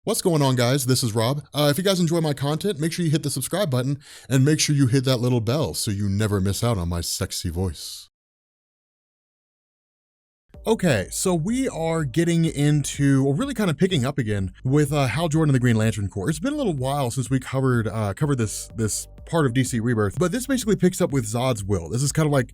What's going on, guys? This is Rob. If you guys enjoy my content, make sure you hit the subscribe button and make sure you hit that little bell so you never miss out on my sexy voice. Okay, so we are getting into, or really kind of picking up again with Hal Jordan and the Green Lantern Corps. It's been a little while since we covered this part of DC Rebirth, but this basically picks up with Zodd's will. This is kind of like,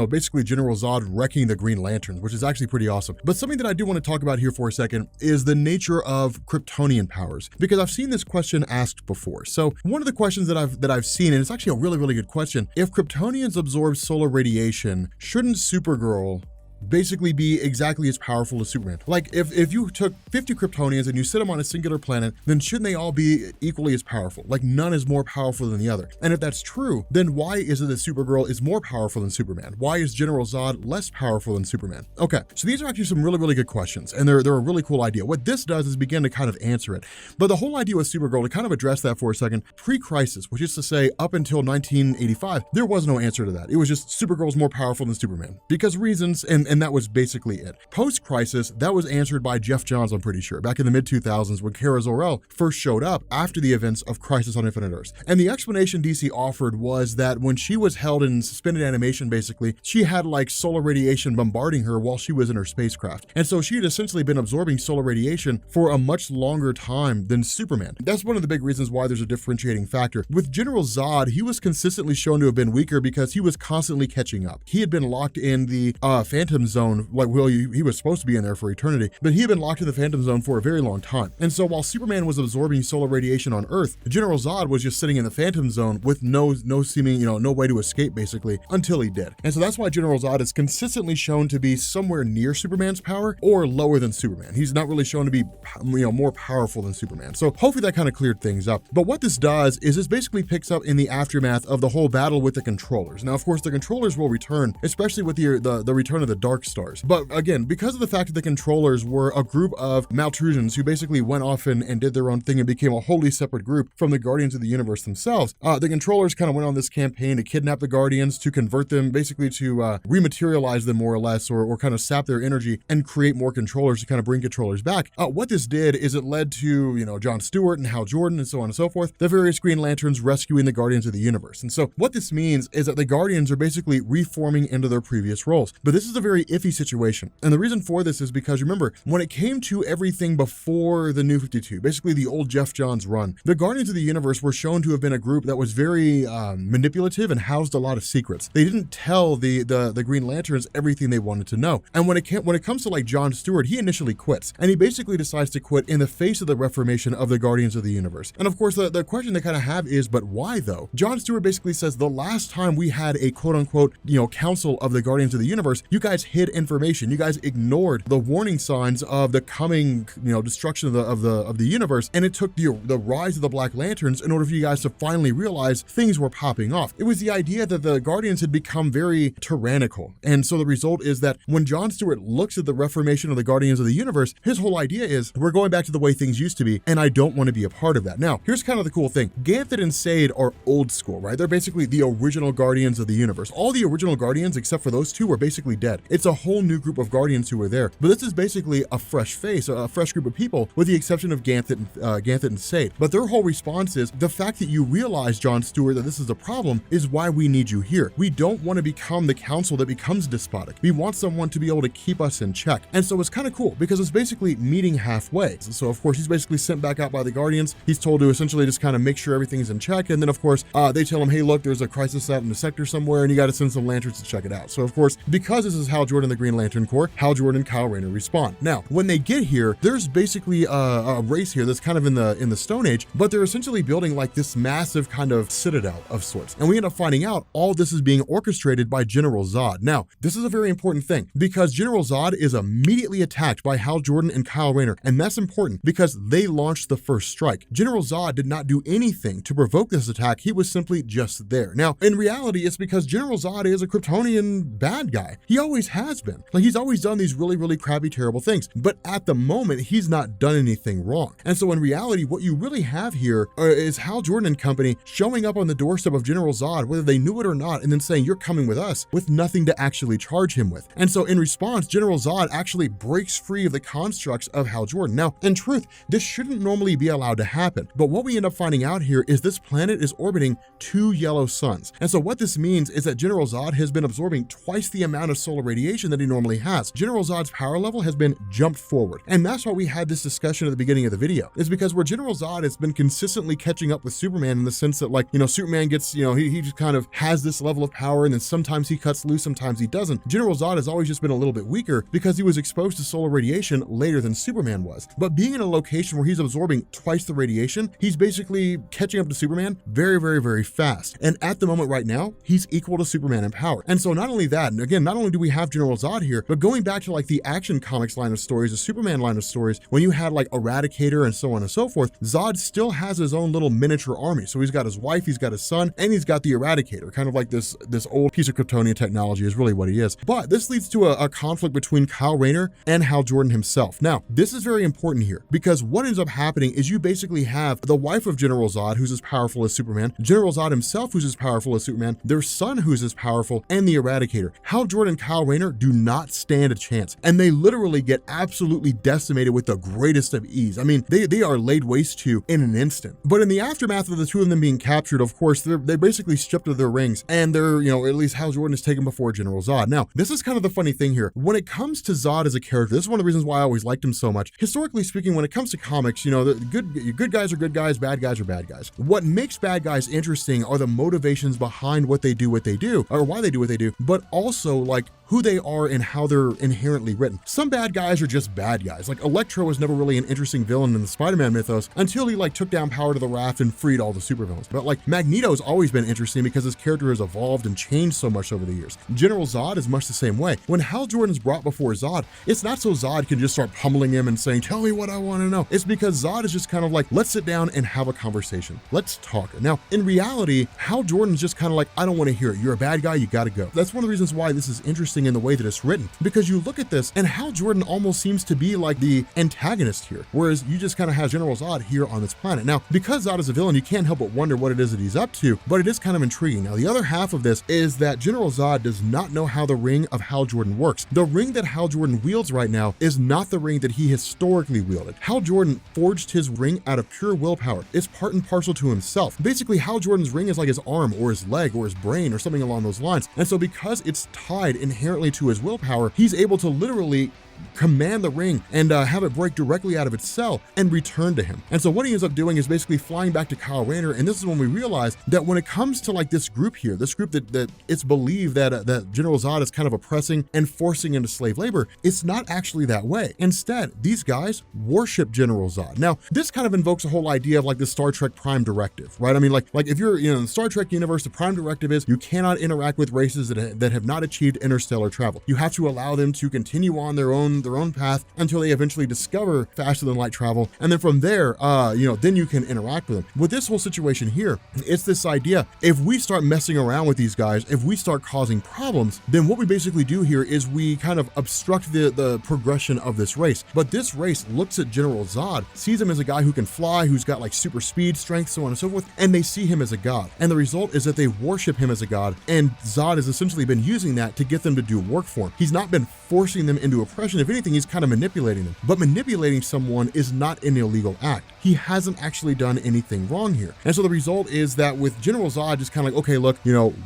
basically General Zodd wrecking the Green Lanterns, which is actually pretty awesome. But something that I do want to talk about here for a second is the nature of Kryptonian powers, because I've seen this question asked before. So one of the questions that I've seen, and it's actually a really, really good question, if Kryptonians absorb solar radiation, shouldn't Supergirl basically be exactly as powerful as Superman? Like, if you took 50 Kryptonians and you sit them on a singular planet, then shouldn't they all be equally as powerful? Like, none is more powerful than the other. And if that's true, then why is it that Supergirl is more powerful than Superman? Why is General Zodd less powerful than Superman? Okay, so these are actually some really, really good questions, and they're a really cool idea. What this does is begin to kind of answer it. But the whole idea with Supergirl, to kind of address that for a second, pre-crisis, which is to say up until 1985, there was no answer to that. It was just Supergirl's more powerful than Superman, because reasons, and that was basically it. Post-crisis, that was answered by Jeff Johns, I'm pretty sure, back in the mid-2000s when Kara Zor-El first showed up after the events of Crisis on Infinite Earths. And the explanation DC offered was that when she was held in suspended animation, basically, she had like solar radiation bombarding her while she was in her spacecraft. And so she had essentially been absorbing solar radiation for a much longer time than Superman. That's one of the big reasons why there's a differentiating factor. With General Zodd, he was consistently shown to have been weaker because he was constantly catching up. He had been locked in the Phantom Zone, like, well, he was supposed to be in there for eternity, but he had been locked in the Phantom Zone for a very long time. And so while Superman was absorbing solar radiation on Earth, General Zodd was just sitting in the Phantom Zone with no seeming, no way to escape, basically, until he did. And so that's why General Zodd is consistently shown to be somewhere near Superman's power or lower than Superman. He's not really shown to be, more powerful than Superman. So hopefully that kind of cleared things up. But what this does is this basically picks up in the aftermath of the whole battle with the controllers. Now, of course, the controllers will return, especially with the return of the Dark Stars. But again, because of the fact that the controllers were a group of Maltrusians who basically went off and did their own thing and became a wholly separate group from the Guardians of the Universe themselves, the controllers kind of went on this campaign to kidnap the Guardians, to convert them, basically to rematerialize them more or less, or kind of sap their energy and create more controllers to kind of bring controllers back. What this did is it led to, John Stewart and Hal Jordan and so on and so forth, the various Green Lanterns rescuing the Guardians of the Universe. And so what this means is that the Guardians are basically reforming into their previous roles. But this is a very iffy situation. And the reason for this is because, remember, when it came to everything before the New 52, basically the old Jeff Johns run, the Guardians of the Universe were shown to have been a group that was very manipulative and housed a lot of secrets. They didn't tell the Green Lanterns everything they wanted to know. And when it comes to like John Stewart, he initially quits, and he basically decides to quit in the face of the reformation of the Guardians of the Universe. And of course, the question they kind of have is, but why though? John Stewart basically says the last time we had a quote unquote, council of the Guardians of the Universe, you guys hid information. You guys ignored the warning signs of the coming, destruction of the universe, and it took the rise of the Black Lanterns in order for you guys to finally realize things were popping off. It was the idea that the Guardians had become very tyrannical, and so the result is that when John Stewart looks at the reformation of the Guardians of the Universe, his whole idea is, we're going back to the way things used to be, and I don't want to be a part of that. Now, here's kind of the cool thing. Ganthet and Sade are old school, right? They're basically the original Guardians of the Universe. All the original Guardians, except for those two, were basically dead. It's a whole new group of Guardians who were there. But this is basically a fresh face, a fresh group of people, with the exception of Ganthet and Sade. But their whole response is, the fact that you realize, John Stewart, that this is a problem is why we need you here. We don't want to become the council that becomes despotic. We want someone to be able to keep us in check. And so it's kind of cool because it's basically meeting halfway. So of course, he's basically sent back out by the Guardians. He's told to essentially just kind of make sure everything's in check. And then of course, they tell him, hey, look, there's a crisis out in the sector somewhere and you got to send some lanterns to check it out. So of course, because this is Hal Jordan, the Green Lantern Corps, Hal Jordan and Kyle Rayner respond. Now, when they get here, there's basically a race here that's kind of in the Stone Age, but they're essentially building like this massive kind of citadel of sorts. And we end up finding out all this is being orchestrated by General Zodd. Now, this is a very important thing because General Zodd is immediately attacked by Hal Jordan and Kyle Rayner. And that's important because they launched the first strike. General Zodd did not do anything to provoke this attack. He was simply just there. Now, in reality, it's because General Zodd is a Kryptonian bad guy. He always has been. Like, he's always done these really, really crappy, terrible things. But at the moment, he's not done anything wrong. And so in reality, what you really have here is Hal Jordan and company showing up on the doorstep of General Zodd, whether they knew it or not, and then saying, you're coming with us, with nothing to actually charge him with. And so in response, General Zodd actually breaks free of the constructs of Hal Jordan. Now, in truth, this shouldn't normally be allowed to happen. But what we end up finding out here is this planet is orbiting 2 yellow suns. And so what this means is that General Zodd has been absorbing twice the amount of solar radiation that he normally has. General Zodd's power level has been jumped forward. And that's why we had this discussion at the beginning of the video, is because where General Zodd has been consistently catching up with Superman in the sense that, like, Superman gets, he just kind of has this level of power, and then sometimes he cuts loose, sometimes he doesn't. General Zodd has always just been a little bit weaker because he was exposed to solar radiation later than Superman was. But being in a location where he's absorbing twice the radiation, he's basically catching up to Superman very, very, very fast. And at the moment right now, he's equal to Superman in power. And so not only that, and again, not only do we have General Zodd here, but going back to like the Action Comics line of stories, the Superman line of stories, when you had like Eradicator and so on and so forth, Zodd still has his own little miniature army. So he's got his wife, he's got his son, and he's got the Eradicator, kind of like this old piece of Kryptonian technology is really what he is. But this leads to a conflict between Kyle Rayner and Hal Jordan himself. Now, this is very important here because what ends up happening is you basically have the wife of General Zodd, who's as powerful as Superman, General Zodd himself, who's as powerful as Superman, their son, who's as powerful, and the Eradicator. Hal Jordan and Kyle Rayner do not stand a chance, and they literally get absolutely decimated with the greatest of ease. I mean, they are laid waste to in an instant. But in the aftermath of the two of them being captured, of course, they're basically stripped of their rings, and they're, at least Hal Jordan is taken before General Zodd. Now, this is kind of the funny thing here. When it comes to Zodd as a character, this is one of the reasons why I always liked him so much. Historically speaking, when it comes to comics, the good guys are good guys, bad guys are bad guys. What makes bad guys interesting are the motivations behind what they do, or why they do what they do, but also like who they are and how they're inherently written. Some bad guys are just bad guys. Like Electro was never really an interesting villain in the Spider-Man mythos until he like took down power to the raft and freed all the supervillains. But like Magneto's always been interesting because his character has evolved and changed so much over the years. General Zodd is much the same way. When Hal Jordan's brought before Zodd, it's not so Zodd can just start pummeling him and saying, tell me what I want to know. It's because Zodd is just kind of like, let's sit down and have a conversation. Let's talk. Now, in reality, Hal Jordan's just kind of like, I don't want to hear it. You're a bad guy. You got to go. That's one of the reasons why this is interesting in the way that it's written, because you look at this and Hal Jordan almost seems to be like the antagonist here, whereas you just kind of have General Zodd here on this planet. Now, because Zodd is a villain, you can't help but wonder what it is that he's up to, but it is kind of intriguing. Now, the other half of this is that General Zodd does not know how the ring of Hal Jordan works. The ring that Hal Jordan wields right now is not the ring that he historically wielded. Hal Jordan forged his ring out of pure willpower. It's part and parcel to himself. Basically, Hal Jordan's ring is like his arm or his leg or his brain or something along those lines. And so because it's tied inherently to his willpower, he's able to literally command the ring and have it break directly out of its cell and return to him. And so what he ends up doing is basically flying back to Kyle Rayner, and this is when we realize that when it comes to like this group here, this group that it's believed that General Zodd is kind of oppressing and forcing into slave labor, it's not actually that way. Instead, these guys worship General Zodd. Now, this kind of invokes a whole idea of like the Star Trek Prime Directive, right? I mean, like if you're in the Star Trek universe, the Prime Directive is you cannot interact with races that have not achieved interstellar travel. You have to allow them to continue on their own path until they eventually discover faster than light travel, and then from there then you can interact with them. With this whole situation here, it's this idea, if we start messing around with these guys, if we start causing problems, then what we basically do here is we kind of obstruct the progression of this race. But this race looks at General Zodd, sees him as a guy who can fly, who's got like super speed, strength, so on and so forth, and they see him as a god. And the result is that they worship him as a god, and Zodd has essentially been using that to get them to do work for him. He's not been forcing them into oppression. If anything, he's kind of manipulating them. But manipulating someone is not an illegal act. He hasn't actually done anything wrong here. And so the result is that with General Zodd just kind of like, okay, look,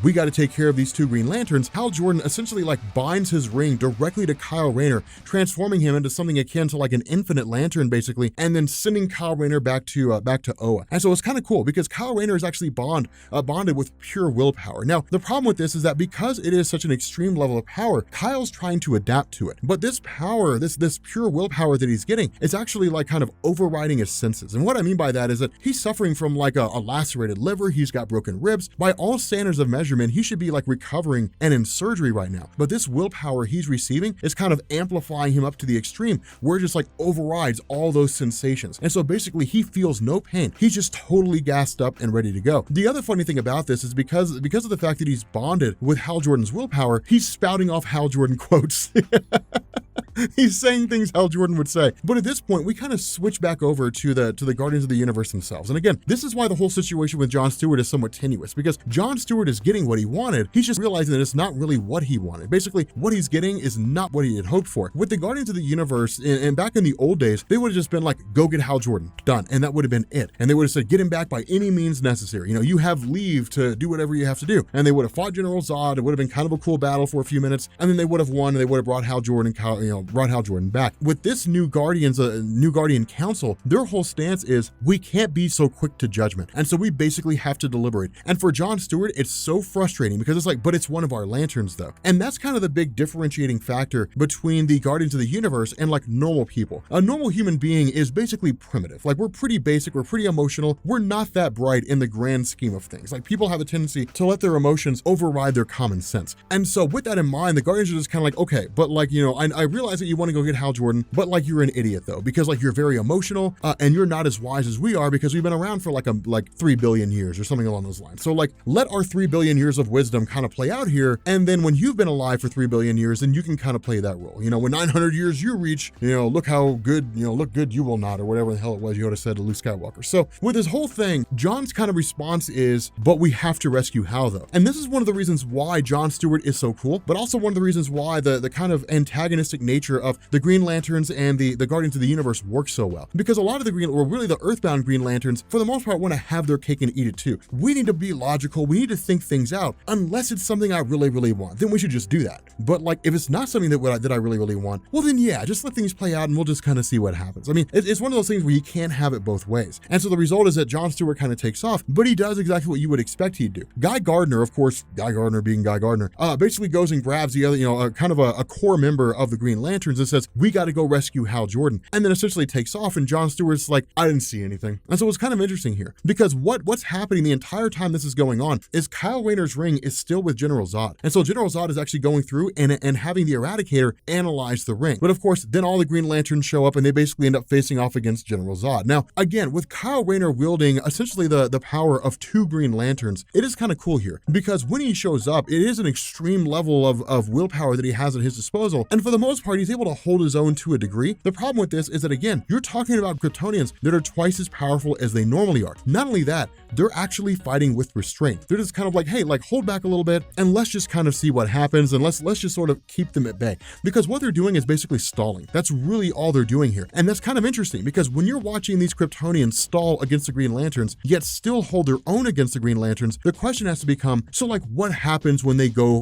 we got to take care of these two Green Lanterns, Hal Jordan essentially like binds his ring directly to Kyle Rayner, transforming him into something akin to like an infinite lantern basically, and then sending Kyle Rayner back to Oa. And so it's kind of cool because Kyle Rayner is actually bonded with pure willpower. Now, the problem with this is that because it is such an extreme level of power, Kyle's trying to adapt adapt to it. But this power, this pure willpower that he's getting, is actually like kind of overriding his senses. And what I mean by that is that he's suffering from like a lacerated liver, he's got broken ribs. By all standards of measurement, he should be like recovering and in surgery right now. But this willpower he's receiving is kind of amplifying him up to the extreme, where it just like overrides all those sensations. And so basically he feels no pain. He's just totally gassed up and ready to go. The other funny thing about this is because of the fact that he's bonded with Hal Jordan's willpower, he's spouting off Hal Jordan quotes. He's saying things Hal Jordan would say. But at this point, we kind of switch back over to the Guardians of the Universe themselves. And again, this is why the whole situation with Jon Stewart is somewhat tenuous, because Jon Stewart is getting what he wanted. He's just realizing that it's not really what he wanted. Basically, what he's getting is not what he had hoped for. With the Guardians of the Universe, and back in the old days, they would have just been like, go get Hal Jordan, done. And that would have been it. And they would have said, get him back by any means necessary. You know, you have leave to do whatever you have to do. And they would have fought General Zodd. It would have been kind of a cool battle for a few minutes. And then they would have won, and they would have brought Hal Jordan back. With this new Guardian Council, their whole stance is, we can't be so quick to judgment. And so we basically have to deliberate. And for Jon Stewart, it's so frustrating because it's like, but it's one of our lanterns though. And that's kind of the big differentiating factor between the Guardians of the Universe and like normal people. A normal human being is basically primitive. Like, we're pretty basic, we're pretty emotional, we're not that bright in the grand scheme of things. Like, people have a tendency to let their emotions override their common sense. And so with that in mind, the Guardians are just kind of like, okay, but like, you know, I realize that you want to go get Hal Jordan, but like, you're an idiot though, because like, you're very emotional and you're not as wise as we are, because we've been around for like 3 billion years or something along those lines. So like, let our 3 billion years of wisdom kind of play out here. And then when you've been alive for 3 billion years, then you can kind of play that role. You know, when 900 years you reach, you know, look good you will not, or whatever the hell it was Yoda said to Luke Skywalker. So with this whole thing, Jon's kind of response is, but we have to rescue Hal though. And this is one of the reasons why Jon Stewart is so cool, but also one of the reasons why the kind of antagonistic nature of the Green Lanterns and the Guardians of the Universe works so well. Because a lot of the Earthbound Green Lanterns, for the most part, want to have their cake and eat it too. We need to be logical, we need to think things out. Unless it's something I really, really want, then we should just do that. But like, if it's not something that I really, really want, well then yeah, just let things play out and we'll just kind of see what happens. I mean, it's one of those things where you can't have it both ways. And so the result is that Jon Stewart kind of takes off, but he does exactly what you would expect he'd do. Guy Gardner, of course, Guy Gardner being Guy Gardner, basically goes and grabs the other, kind of a core member of the Green Lanterns and says, we got to go rescue Hal Jordan. And then essentially takes off, and Jon Stewart's like, I didn't see anything. And so it's kind of interesting here, because what's happening the entire time this is going on is Kyle Rayner's ring is still with General Zodd. And so General Zodd is actually going through and having the Eradicator analyze the ring. But of course, then all the Green Lanterns show up and they basically end up facing off against General Zodd. Now, again, with Kyle Rayner wielding essentially the power of 2 Green Lanterns, it is kind of cool here, because when he shows up, it is an extreme level of willpower that he has at his disposal. And for the most part, he's able to hold his own to a degree. The problem with this is that, again, you're talking about Kryptonians that are twice as powerful as they normally are. Not only that, they're actually fighting with restraint. They're just kind of like, hey, like, hold back a little bit and let's just kind of see what happens, and let's just sort of keep them at bay. Because what they're doing is basically stalling. That's really all they're doing here. And that's kind of interesting, because when you're watching these Kryptonians stall against the Green Lanterns, yet still hold their own against the Green Lanterns, the question has to become, so like, what happens when they go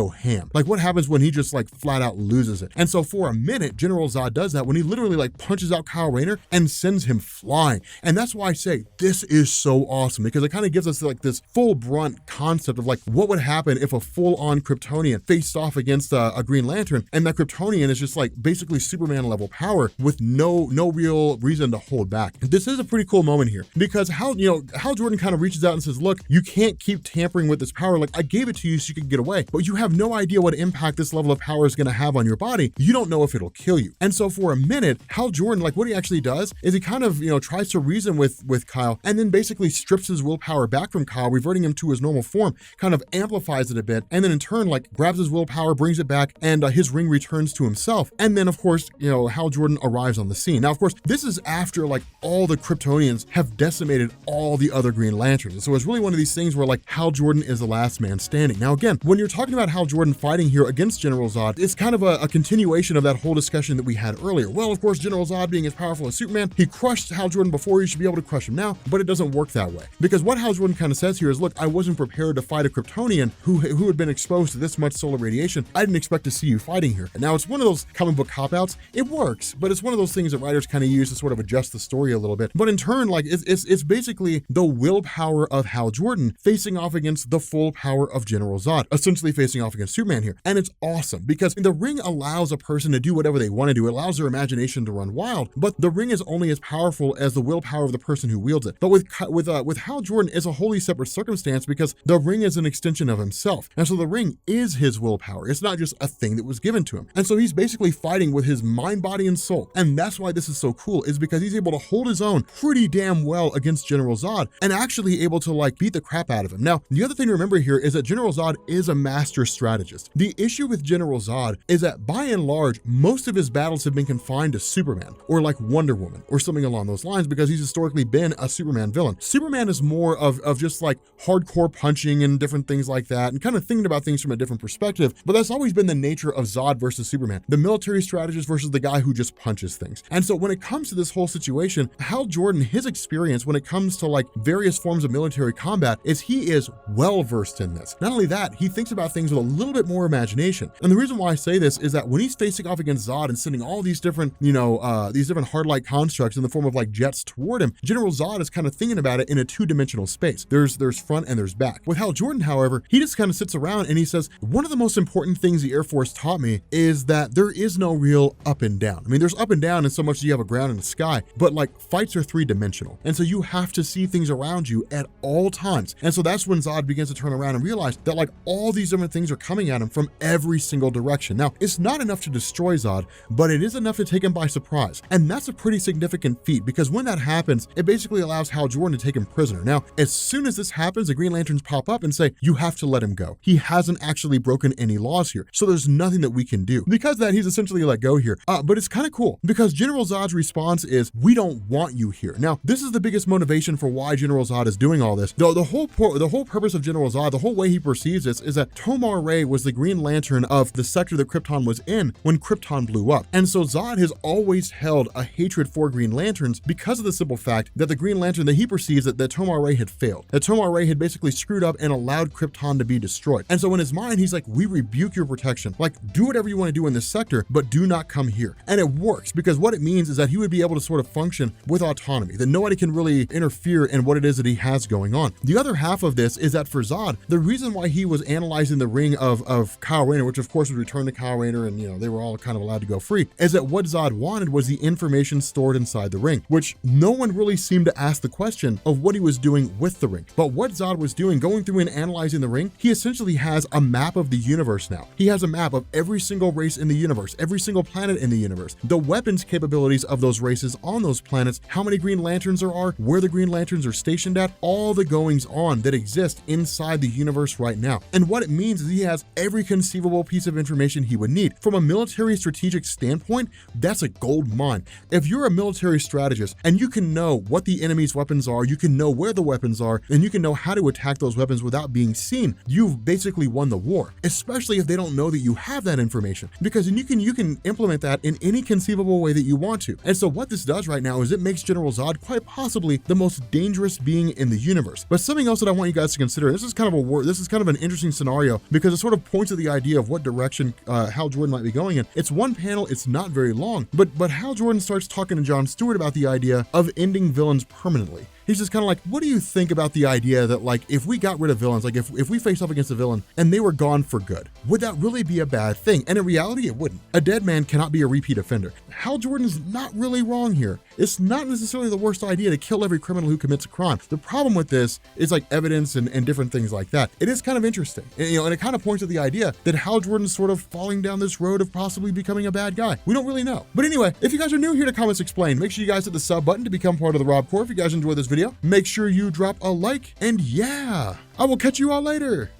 ham? Like, what happens when he just like flat out loses it? And so for a minute, General Zodd does that when he literally like punches out Kyle Rayner and sends him flying. And that's why I say this is so awesome, because it kind of gives us like this full brunt concept of like, what would happen if a full-on Kryptonian faced off against a Green Lantern, and that Kryptonian is just like basically Superman level power with no real reason to hold back. This is a pretty cool moment here, because Hal Jordan kind of reaches out and says, look, you can't keep tampering with this power. Like, I gave it to you so you could get away, but you have no idea what impact this level of power is going to have on your body. You don't know if it'll kill you. And so for a minute, Hal Jordan, like, what he actually does is he kind of, tries to reason with Kyle, and then basically strips his willpower back from Kyle, reverting him to his normal form, kind of amplifies it a bit, and then in turn, like, grabs his willpower, brings it back, and his ring returns to himself. And then, of course, Hal Jordan arrives on the scene. Now, of course, this is after, like, all the Kryptonians have decimated all the other Green Lanterns. And so it's really one of these things where, like, Hal Jordan is the last man standing. Now, again, when you're talking about Hal Jordan fighting here against General Zodd, it's kind of a continuation continuation of that whole discussion that we had earlier. Well, of course, General Zodd being as powerful as Superman, he crushed Hal Jordan before, he should be able to crush him now, but it doesn't work that way. Because what Hal Jordan kind of says here is, look, I wasn't prepared to fight a Kryptonian who had been exposed to this much solar radiation. I didn't expect to see you fighting here. And now it's one of those comic book cop-outs. It works, but it's one of those things that writers kind of use to sort of adjust the story a little bit. But in turn, like it's basically the willpower of Hal Jordan facing off against the full power of General Zodd, essentially facing off against Superman here. And it's awesome because the ring allows a person to do whatever they want to do. It allows their imagination to run wild, but the ring is only as powerful as the willpower of the person who wields it. But with Hal Jordan, it's a wholly separate circumstance because the ring is an extension of himself. And so the ring is his willpower. It's not just a thing that was given to him. And so he's basically fighting with his mind, body, and soul. And that's why this is so cool, is because he's able to hold his own pretty damn well against General Zodd and actually able to like beat the crap out of him. Now, the other thing to remember here is that General Zodd is a master strategist. The issue with General Zodd is that by and large, most of his battles have been confined to Superman or like Wonder Woman or something along those lines because he's historically been a Superman villain. Superman is more of just like hardcore punching and different things like that and kind of thinking about things from a different perspective, but that's always been the nature of Zodd versus Superman, the military strategist versus the guy who just punches things. And so when it comes to this whole situation, Hal Jordan, his experience when it comes to like various forms of military combat is he is well versed in this. Not only that, he thinks about things with a little bit more imagination. And the reason why I say this is that when he's facing off against Zodd and sending all these different, these different hard-light constructs in the form of like jets toward him, General Zodd is kind of thinking about it in a two-dimensional space. There's front and there's back. With Hal Jordan, however, he just kind of sits around and he says, one of the most important things the Air Force taught me is that there is no real up and down. I mean, there's up and down in so much that you have a ground and a sky, but like fights are three-dimensional. And so you have to see things around you at all times. And so that's when Zodd begins to turn around and realize that like all these different things are coming at him from every single direction. Now, it's not enough to destroy Zodd, but it is enough to take him by surprise. And that's a pretty significant feat because when that happens, it basically allows Hal Jordan to take him prisoner. Now, as soon as this happens, the Green Lanterns pop up and say, you have to let him go. He hasn't actually broken any laws here. So there's nothing that we can do. Because of that, he's essentially let go here. But it's kind of cool because General Zodd's response is, we don't want you here. Now, this is the biggest motivation for why General Zodd is doing all this. Though the whole purpose of General Zodd, the whole way he perceives this is that Tomar Ray was the Green Lantern of the sector that Krypton was in when Krypton blew up. And so Zodd has always held a hatred for Green Lanterns because of the simple fact that the Green Lantern that he perceives that Tomar Ray had failed. That Tomar Ray had basically screwed up and allowed Krypton to be destroyed. And so in his mind, he's like, we rebuke your protection. Like, do whatever you want to do in this sector, but do not come here. And it works because what it means is that he would be able to sort of function with autonomy, that nobody can really interfere in what it is that he has going on. The other half of this is that for Zodd, the reason why he was analyzing the ring of Kyle Rayner, which of course would return to Kyle Rayner and, they were all kind of allowed to go free, is that what Zodd wanted was the information stored inside the ring, which no one really seemed to ask the question of what he was doing with the ring. But what Zodd was doing, going through and analyzing the ring, he essentially has a map of the universe now. He has a map of every single race in the universe, every single planet in the universe, the weapons capabilities of those races on those planets, how many Green Lanterns there are, where the Green Lanterns are stationed at, all the goings on that exist inside the universe right now. And what it means is he has every conceivable piece of information he would need. From a military strategic standpoint, that's a gold mine. If you're a military strategist and you can know what the enemy's weapons are, you can know where the weapons are, and you can know how to attack those weapons without being seen, you've basically won the war, especially if they don't know that you have that information, because then you can implement that in any conceivable way that you want to. And so what this does right now is it makes General Zodd quite possibly the most dangerous being in the universe. But something else that I want you guys to consider, this is kind of an interesting scenario because it sort of points to the idea of what direction Hal Jordan might be going in. It's one panel, it's not very long, but Hal Jordan starts talking to John Stewart about the idea of ending villains permanently. He's just kind of like, what do you think about the idea that like, if we got rid of villains, like if we faced off against a villain and they were gone for good, would that really be a bad thing? And in reality, it wouldn't. A dead man cannot be a repeat offender. Hal Jordan's not really wrong here. It's not necessarily the worst idea to kill every criminal who commits a crime. The problem with this is like evidence and different things like that. It is kind of interesting. And it kind of points to the idea that Hal Jordan's sort of falling down this road of possibly becoming a bad guy. We don't really know. But anyway, if you guys are new here to Comics Explained, make sure you guys hit the sub button to become part of the Rob Corps. If you guys enjoyed this video, make sure you drop a like, and yeah, I will catch you all later.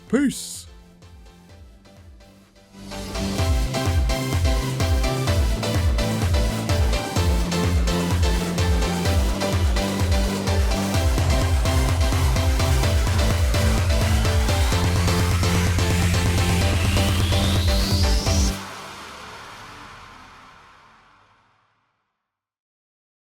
Peace.